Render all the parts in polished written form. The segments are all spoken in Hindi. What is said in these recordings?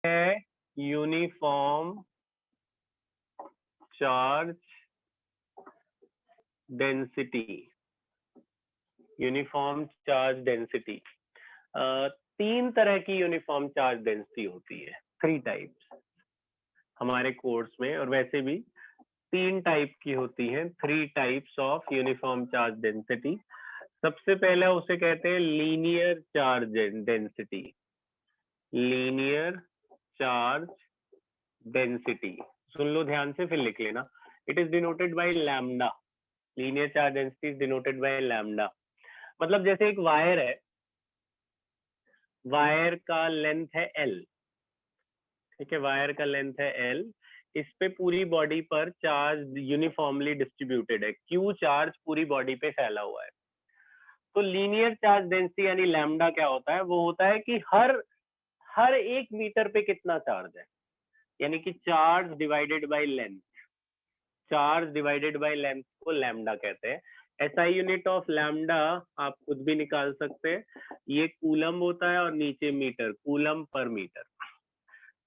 है uniform charge density. Uniform charge density, तीन तरह की यूनिफॉर्म चार्ज डेंसिटी होती है, 3 टाइप्स हमारे कोर्स में, और वैसे भी 3 टाइप की होती हैं, 3 types of uniform charge density. सबसे पहला उसे कहते हैं linear charge density. Linear charge density, सुन लो ध्यान से फिर लिख लेना। It is denoted by lambda. Linear charge density is denoted by lambda. मतलब जैसे एक वायर है, वायर का लेंथ है एल, ठीक है, वायर का लेंथ है एल, इस पे पूरी बॉडी पर चार्ज यूनिफॉर्मली डिस्ट्रीब्यूटेड है, क्यू चार्ज पूरी बॉडी पे फैला हुआ है। तो लीनियर चार्ज डेंसिटी यानी लैम्डा क्या होता है, वो होता है कि हर 1 मीटर पे कितना चार्ज है, यानी कि charge divided by length. Charge divided by length को लैम्डा कहते हैं। एसआई यूनिट ऑफ लैम्डा आप खुद भी निकाल सकते हैं, ये कूलम होता है और नीचे मीटर, कूलम पर मीटर।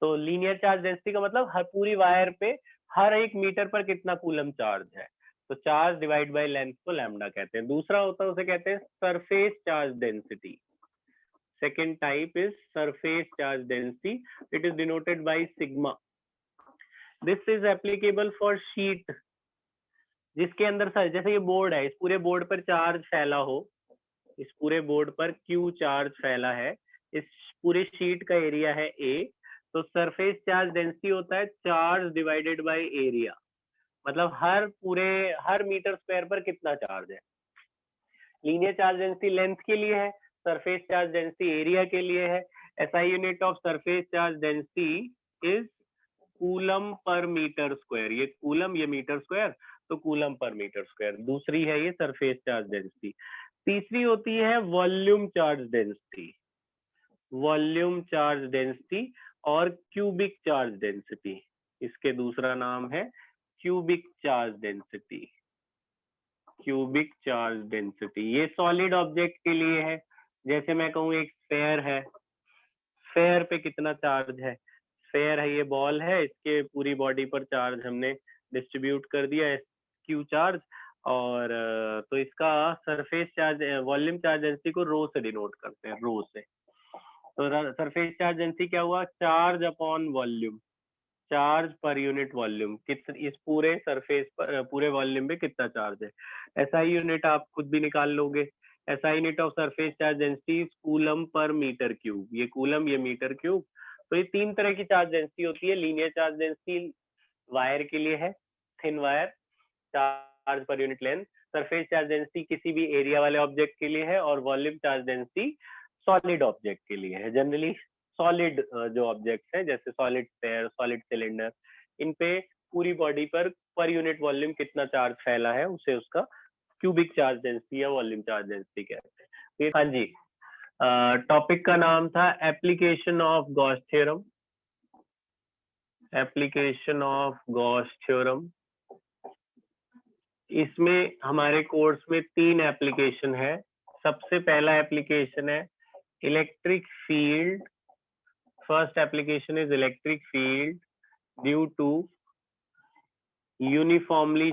तो लीनियर चार्ज डेंसिटी का मतलब हर पूरी वायर पे हर 1 मीटर पर कितना कूलम चार्ज है, तो चार्ज डिवाइड बाय लेंथ को लैम्डा कहते हैं। दूसरा होता है उसे कहते हैं surface charge density. Second type is surface charge density, it is denoted by sigma. This is applicable for sheet जिसके अंदर जैसे ये बोर्ड है, इस पूरे बोर्ड पर चार्ज फैला हो, इस पूरे बोर्ड पर क्यू चार्ज फैला है, इस पूरे शीट का एरिया है ए, तो सरफेस चार्ज डेंसिटी होता है चार्ज डिवाइडेड बाय एरिया। मतलब हर मीटर स्क्वायर पर कितना चार्ज है। लीनियर चार्ज डेंसिटी लेंथ के लिए है, सरफेस चार्ज डेंसिटी एरिया के लिए है। SI unit of surface charge density is coulomb per metre square. ये कूलम, ये मीटर स्क्वायर, तो कूलम पर मीटर स्क्वायर। दूसरी है ये सरफेस चार्ज डेंसिटी। तीसरी होती है volume charge density. Volume charge density और क्यूबिक चार्ज डेंसिटी, इसके दूसरा नाम है cubic charge density. Cubic charge density ये सॉलिड ऑब्जेक्ट के लिए है। जैसे मैं कहूँ एक स्फेयर है, स्फेयर पे कितना चार्ज है, स्फेयर है, ये बॉल है, इसके पूरी बॉडी पर चार्ज हमने डिस्ट्रीब्यूट कर दिया है, क्यू चार्ज, और तो इसका surface charge volume charge density को रो से डिनोट करते हैं, रो से। तो सरफेस चार्ज डेंसिटी क्या हुआ, charge upon volume, charge per unit volume, इस पूरे सरफेस पर पूरे वॉल्यूम में कितना चार्ज है। एसआई यूनिट आप खुद भी निकाल लोगे। SI unit of surface charge density coulomb per metre cube, ये कूलम ये मीटर क्यूब। तो ये 3 तरह की चार्ज डेंसिटी होती है। लीनियर चार्ज डेंसिटी वायर के लिए है, thin wire, charge per unit length. Surface charge density किसी भी एरिया वाले ऑब्जेक्ट के लिए है, और volume charge density solid object के लिए है। जनरली सॉलिड जो ऑब्जेक्ट है, जैसे सॉलिड स्फेयर, सॉलिड सिलेंडर, इन पे पूरी बॉडी पर यूनिट वॉल्यूम कितना चार्ज फैला है, उसे उसका क्यूबिक चार्ज डेंसिटी या वॉल्यूम चार्ज डेंसिटी कहते हैं। हाँ जी, टॉपिक का नाम था application of Gauss theorem. Application of Gauss theorem, इसमें हमारे कोर्स में 3 एप्लीकेशन है। सबसे पहला एप्लीकेशन है electric field. First application is electric field due to uniformly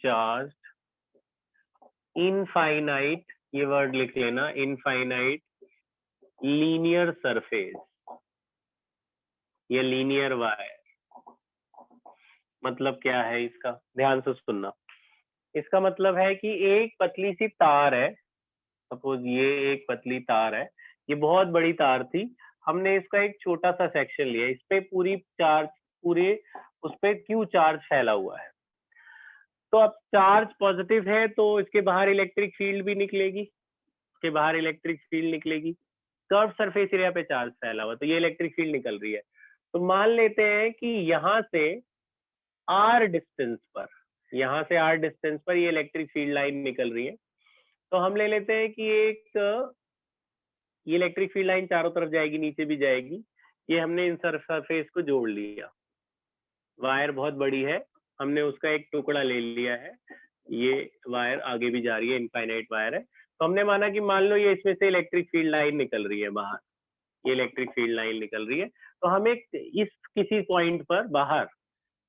charged infinite, ये वर्ड लिख लेना, infinite linear surface, ये linear वायर। मतलब क्या है इसका, ध्यान से सुनना। इसका मतलब है कि एक पतली सी तार है, सपोज ये एक पतली तार है, ये बहुत बड़ी तार थी, हमने इसका एक छोटा सा सेक्शन लिया, इस पे पूरे उस पे क्यू चार्ज फैला हुआ है। तो अब चार्ज पॉजिटिव है तो इसके बाहर इलेक्ट्रिक फील्ड भी निकलेगी, इसके बाहर इलेक्ट्रिक फील्ड निकलेगी। कर्व सरफेस एरिया पे चार्ज फैला हुआ, तो ये इलेक्ट्रिक फील्ड निकल रही है। तो मान लेते हैं कि यहाँ से आर डिस्टेंस पर, यहाँ से आर डिस्टेंस पर ये इलेक्ट्रिक फील्ड लाइन निकल रही है। तो हम ले लेते हैं कि ये इलेक्ट्रिक फील्ड लाइन चारों तरफ जाएगी, नीचे भी जाएगी। ये हमने इन सरफेस को जोड़ लिया, वायर बहुत बड़ी है, हमने उसका एक टुकड़ा ले लिया है, ये वायर आगे भी जा रही है, इनफाइनाइट वायर है। तो हमने माना कि मान लो ये इसमें से इलेक्ट्रिक फील्ड लाइन निकल रही है बाहर, ये इलेक्ट्रिक फील्ड लाइन निकल रही है। तो हमें इस किसी पॉइंट पर बाहर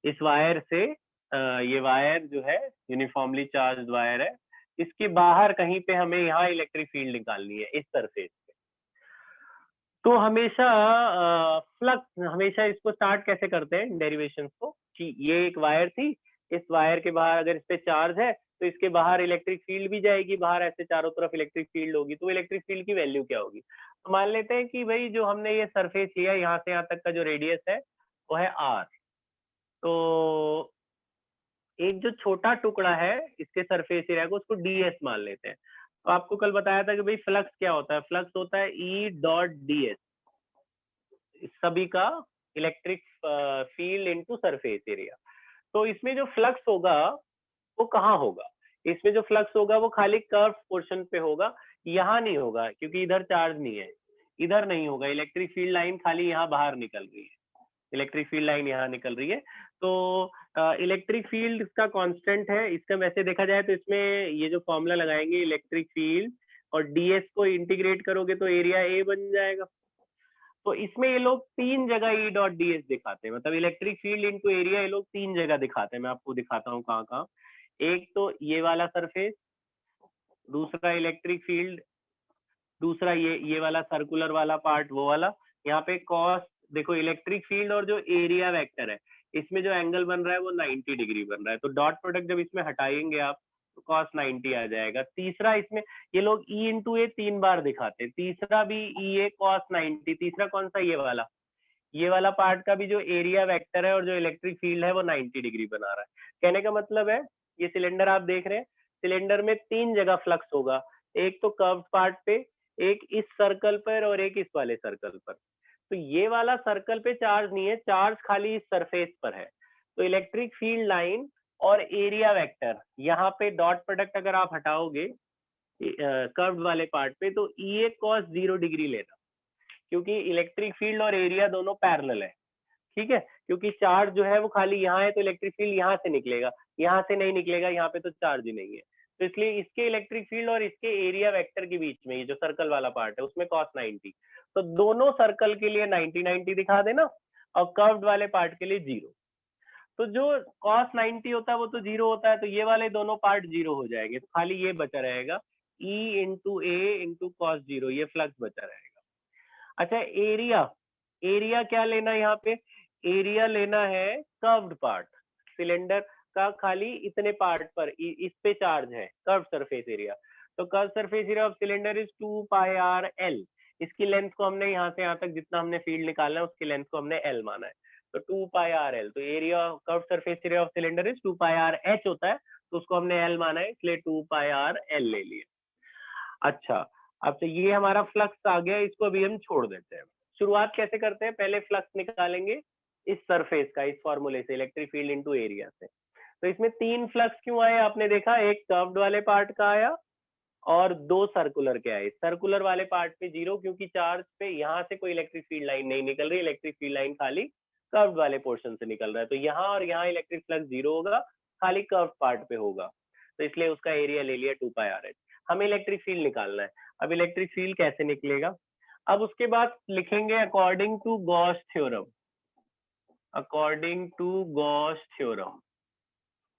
इस वायर से ये वायर जो है यूनिफॉर्मली चार्ज वायर है, इसके बाहर कहीं पे हमें यहाँ इलेक्ट्रिक फील्ड निकालनी है इस सरफेस पे। तो हमेशा फ्लक्स हमेशा इसको स्टार्ट कैसे करते हैं डेरिवेशन को, कि ये एक वायर थी, इस वायर के बाहर अगर इस पे चार्ज है तो इसके बाहर इलेक्ट्रिक फील्ड भी जाएगी, बाहर ऐसे चारों तरफ इलेक्ट्रिक फील्ड होगी, तो इलेक्ट्रिक फील्ड की वैल्यू क्या होगी। तो मान लेते हैं कि भाई जो हमने ये सरफेस लिया यहाँ से यहाँ तक का जो रेडियस है वो है r। तो एक जो छोटा टुकड़ा है इसके सरफेस एरिया को, उसको ds मान लेते हैं। तो आपको कल बताया था कि भाई फ्लक्स क्या होता है, फ्लक्स होता है E डॉट ds, सभी का electric field into surface area. तो इसमें जो फ्लक्स होगा वो कहाँ होगा, इसमें जो फ्लक्स होगा वो खाली कर्व पोर्शन पे होगा, यहाँ नहीं होगा क्योंकि इधर चार्ज नहीं है, इधर नहीं होगा। इलेक्ट्रिक फील्ड लाइन खाली यहाँ बाहर निकल रही है, इलेक्ट्रिक फील्ड लाइन यहाँ निकल रही है। तो इलेक्ट्रिक फील्ड इसका कांस्टेंट है, इसका वैसे देखा जाए तो इसमें ये जो फॉर्मूला लगाएंगे इलेक्ट्रिक फील्ड और ds को इंटीग्रेट करोगे तो एरिया A बन जाएगा। तो इसमें ये लोग तीन जगह E डॉट ds दिखाते हैं, मतलब इलेक्ट्रिक फील्ड इनटू एरिया ये लोग तीन जगह दिखाते हैं। मैं आपको दिखाता हूँ कहाँ कहाँ। एक तो ये वाला सरफेस, दूसरा इलेक्ट्रिक फील्ड, दूसरा ये वाला सर्कुलर वाला पार्ट, वो वाला। यहाँ पे कॉस देखो, इलेक्ट्रिक फील्ड और जो एरिया वेक्टर है इसमें जो एंगल बन रहा है वो 90 डिग्री बन रहा है, तो डॉट प्रोडक्ट जब इसमें हटाएंगे आप तो cos 90 आ जाएगा। तीसरा इसमें ये लोग E इंटू ए 3 बार दिखाते हैं, तीसरा भी E ए cos 90, तीसरा कौन सा, ये वाला पार्ट का भी जो एरिया वेक्टर है और जो इलेक्ट्रिक फील्ड है वो 90 डिग्री बना रहा है। कहने का मतलब है ये सिलेंडर आप देख रहे हैं, सिलेंडर में तीन जगह फ्लक्स होगा, एक तो कर्व पार्ट पे, एक इस सर्कल पर और एक इस वाले सर्कल पर। तो ये वाला सर्कल पे चार्ज नहीं है, चार्ज खाली इस सरफेस पर है। तो इलेक्ट्रिक फील्ड लाइन और एरिया वेक्टर यहाँ पे डॉट प्रोडक्ट अगर आप हटाओगे कर्व वाले पार्ट पे तो ई ए कॉस 0 डिग्री लेना, क्योंकि इलेक्ट्रिक फील्ड और एरिया दोनों पैरेलल है। ठीक है, क्योंकि चार्ज जो है वो खाली यहाँ है तो इलेक्ट्रिक फील्ड यहाँ से निकलेगा, यहाँ से नहीं निकलेगा, यहाँ पे तो चार्ज ही नहीं है। तो इसलिए इसके इलेक्ट्रिक फील्ड और इसके एरिया वेक्टर के बीच में ये जो सर्कल वाला पार्ट है उसमें cos 90, तो दोनों सर्कल के लिए 90 दिखा देना और कर्व्ड वाले पार्ट के लिए 0। तो जो cos 90 होता है वो तो 0 होता है, तो ये वाले दोनों पार्ट 0 हो जाएंगे, तो खाली ये बचा रहेगा E इंटू ए इंटू cos 0, ये फ्लक्स बचा रहेगा। अच्छा, एरिया क्या लेना है यहाँ पे, एरिया लेना है कर्व्ड पार्ट, सिलेंडर का खाली इतने पार्ट पर इस पे चार्ज है, कर्व सरफेस एरिया। तो curve surface area of cylinder is 2 pi R L. इसकी लेंथ को हमने यहाँ से यहाँ तक जितना हमने फील्ड निकालना है उसकी लेंथ को हमने एल माना है, तो 2 पाई आर एल। तो area curve surface area of cylinder is 2 pi R H होता है, तो उसको हमने एल माना है, इसलिए 2 पाई आर एल ले लिया। अच्छा, अब तो ये हमारा फ्लक्स आ गया, इसको अभी हम छोड़ देते हैं। शुरुआत कैसे करते हैं, पहले फ्लक्स निकालेंगे इस सरफेस का, इस फॉर्मूले से, इलेक्ट्रिक फील्ड इनटू एरिया से। तो इसमें तीन फ्लक्स क्यों आए आपने देखा, एक कर्व्ड वाले पार्ट का आया और दो सर्कुलर के आए। सर्कुलर वाले पार्ट पे 0, क्योंकि चार्ज पे यहाँ से कोई इलेक्ट्रिक फील्ड लाइन नहीं निकल रही, इलेक्ट्रिक फील्ड लाइन खाली कर्व्ड वाले पोर्शन से निकल रहा है, तो यहाँ और यहाँ इलेक्ट्रिक फ्लक्स 0 होगा, खाली कर्व पार्ट पे होगा, तो इसलिए उसका एरिया ले लिया 2 पाई आर एच। हमें इलेक्ट्रिक फील्ड निकालना है, अब इलेक्ट्रिक फील्ड कैसे निकलेगा, अब उसके बाद लिखेंगे according to Gauss theorem. According to Gauss theorem,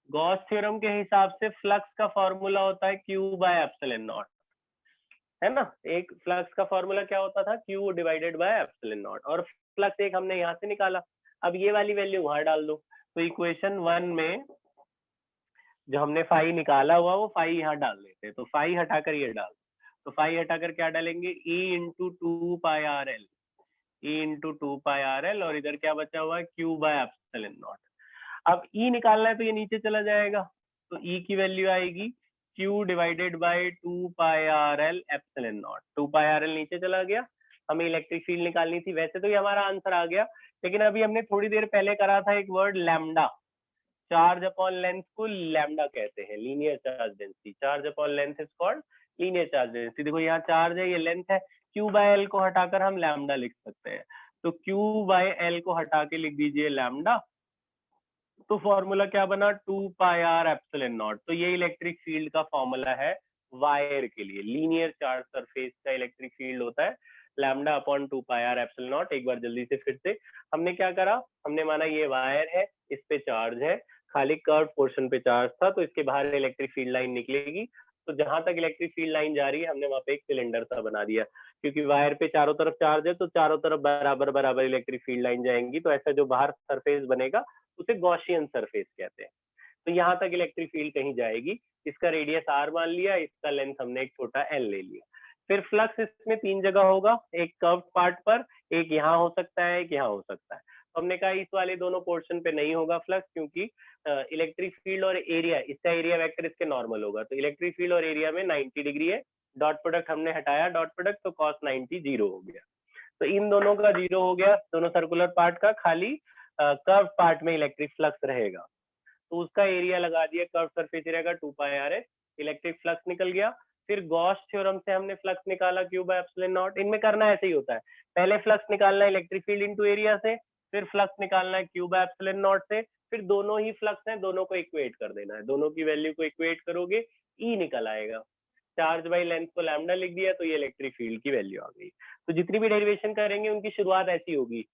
Gauss theorem के हिसाब से फ्लक्स का फॉर्मूला होता है Q बाय एप्सिलॉन नॉट, है ना। एक फ्लक्स का फॉर्मूला क्या होता था, Q divided by epsilon not, और फ्लक्स एक हमने यहाँ से निकाला, अब ये वाली वैल्यू वहां डाल दो। तो इक्वेशन 1 में जो हमने फाई निकाला हुआ वो फाई यहाँ डाल देते हैं, तो फाई हटाकर ये डाल, तो फाई हटाकर क्या डालेंगे, E into 2 pi R L, E into 2 pi R L, और इधर क्या बचा हुआ है, Q बाय एप्सिलॉन नॉट। अब E निकालना है तो ये नीचे चला जाएगा, तो E की वैल्यू आएगी Q divided by 2 pi R L epsilon not. 2 pi R L नीचे चला गया, हमें इलेक्ट्रिक फील्ड निकालनी थी, वैसे तो ये हमारा आंसर आ गया, लेकिन अभी हमने थोड़ी देर पहले करा था एक word lambda, charge upon length को लैम्डा कहते हैं, linear charge density. Charge upon length is called linear charge density. देखो यहाँ चार्ज है, ये लेंथ है, Q बाय एल को हटाकर हम लैम्डा लिख सकते हैं, तो Q बाय एल को हटा के लिख दीजिए लैम्डा, तो फॉर्मूला क्या बना, 2 पाई आर एप्सिलॉन नॉट। तो ये इलेक्ट्रिक फील्ड का फॉर्मूला है वायर के लिए, लीनियर चार्ज सरफेस का इलेक्ट्रिक फील्ड होता है lambda upon 2 pi r epsilon naught. एक बार जल्दी से फिर से हमने क्या करा, हमने माना ये वायर है, इस पे चार्ज है, खाली कर्व पोर्शन पे चार्ज था, तो इसके बाहर इलेक्ट्रिक फील्ड लाइन निकलेगी। तो जहां तक इलेक्ट्रिक फील्ड लाइन जा रही है हमने वहां पे एक सिलेंडर सा बना दिया, क्योंकि वायर पे चारों तरफ चार्ज है तो चारों तरफ बराबर बराबर इलेक्ट्रिक फील्ड लाइन जाएंगी, तो ऐसा जो बाहर सरफेस बनेगा उसे गॉसियन सरफेस कहते हैं। तो यहाँ तक इलेक्ट्रिक फील्ड कहीं जाएगी, इसका रेडियस r मान लिया, इसका लेंथ हमने एक छोटा l ले लिया। फिर फ्लक्स इसमें 3 जगह होगा, एक कर्व पार्ट पर, एक यहाँ हो सकता है, एक यहाँ हो सकता है। तो हमने कहा इस वाले दोनों पोर्शन पे नहीं होगा फ्लक्स, क्योंकि इलेक्ट्रिक फील्ड और एरिया, इसका एरिया वेक्टर इसके नॉर्मल होगा, तो इलेक्ट्रिक फील्ड और एरिया में 90 डिग्री है। डॉट प्रोडक्ट हमने हटाया, डॉट प्रोडक्ट, तो cos 90 जीरो हो गया। तो इन दोनों का जीरो हो गया, दोनों सर्कुलर पार्ट का, खाली कर्व पार्ट में इलेक्ट्रिक फ्लक्स रहेगा। तो उसका एरिया लगा दिया, कर्व सरफेस एरिया का 2 pi R S, electric flux निकल गया। फिर गॉस थ्योरम से हमने फ्लक्स निकाला, क्यू बाय एप्सिलॉन नॉट। इनमें करना ऐसे ही होता है, पहले फ्लक्स निकालना है इलेक्ट्रिक फील्ड इनटू एरिया से, फिर फ्लक्स निकालना है क्यू बाय एप्सिलॉन नॉट से, फिर दोनों ही फ्लक्स हैं, दोनों को इक्वेट कर देना है, दोनों की वैल्यू को इक्वेट करोगे, ई निकल आएगा। चार्ज बाई लेंथ को लैम्डा लिख दिया, तो ये इलेक्ट्रिक फील्ड की वैल्यू आ गई। तो जितनी भी डेरिवेशन करेंगे उनकी शुरुआत ऐसी होगी,